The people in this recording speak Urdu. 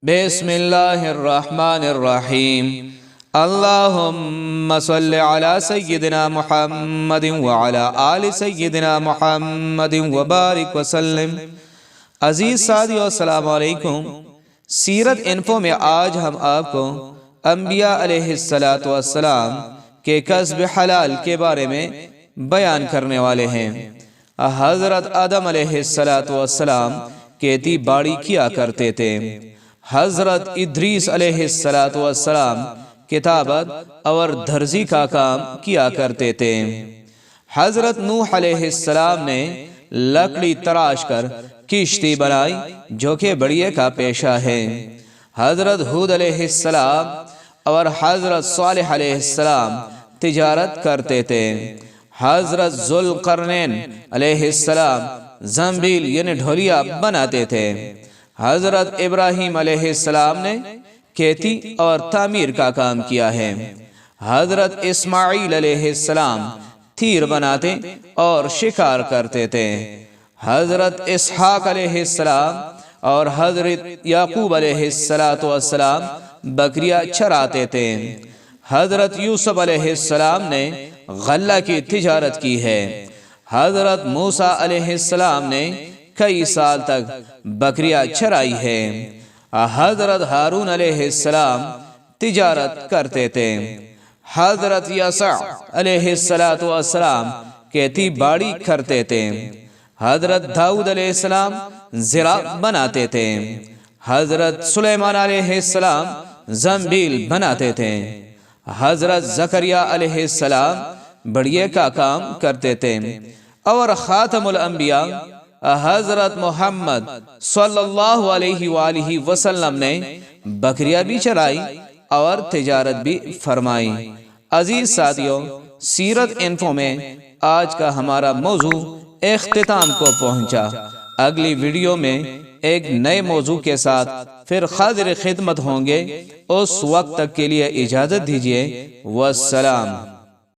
بسم اللہ الرحمن الرحیم اللہم صل علی سیدنا محمد وعلی آل سیدنا محمد وبارک وسلم۔ عزیز ساتھیو السلام علیکم۔ سیرت انفو میں آج ہم آپ کو انبیاء علیہ السلام کے کسب حلال کے بارے میں بیان کرنے والے ہیں۔ حضرت آدم علیہ السلام کھیتی باڑی کیا کرتے تھے۔ حضرت ادریس علیہ السلام کتابت اور درزی کا کام کیا کرتے تھے۔ حضرت نوح علیہ السلام نے لکڑی تراش کر کشتی بنائی جو کہ بڑھئے کا پیشہ ہے۔ حضرت ہود علیہ السلام اور حضرت صالح علیہ السلام تجارت کرتے تھے۔ حضرت ذوالقرنین علیہ السلام زنبیل یعنی ڈھولیا بناتے تھے۔ حضرت ابراہیم علیہ السلام نے کھیتی اور تعمیر کا کام کیا ہے۔ حضرت اسماعیل علیہ السلام تیر بناتے اور شکار کرتے تھے۔ حضرت اسحاق علیہ السلام اور حضرت یعقوب علیہ السلام بکریاں چراتے تھے۔ حضرت یوسف علیہ السلام نے غلہ کی تجارت کی ہے۔ حضرت موسیٰ علیہ السلام نے کئی سال تک بکریاں چرائی ہے۔ حضرت ہارون علیہ السلام تجارت کرتے تھے۔ حضرت یسع علیہ السلام کھیتی باڑی کرتے تھے۔ حضرت داؤد علیہ السلام زرع بناتے تھے۔ حضرت سلیمان علیہ السلام زنبیل بناتے تھے۔ حضرت زکریا علیہ السلام بڑھئے کا کام کرتے تھے۔ اور خاتم الانبیاء حضرت محمد صلی اللہ علیہ وآلہ وسلم نے بکریاں بھی چرائی اور تجارت بھی فرمائی۔ عزیز ساتھیو، سیرت انفو میں آج کا ہمارا موضوع اختتام کو پہنچا۔ اگلی ویڈیو میں ایک نئے موضوع کے ساتھ پھر حاضر خدمت ہوں گے۔ اس وقت تک کے لیے اجازت دیجیے۔ والسلام۔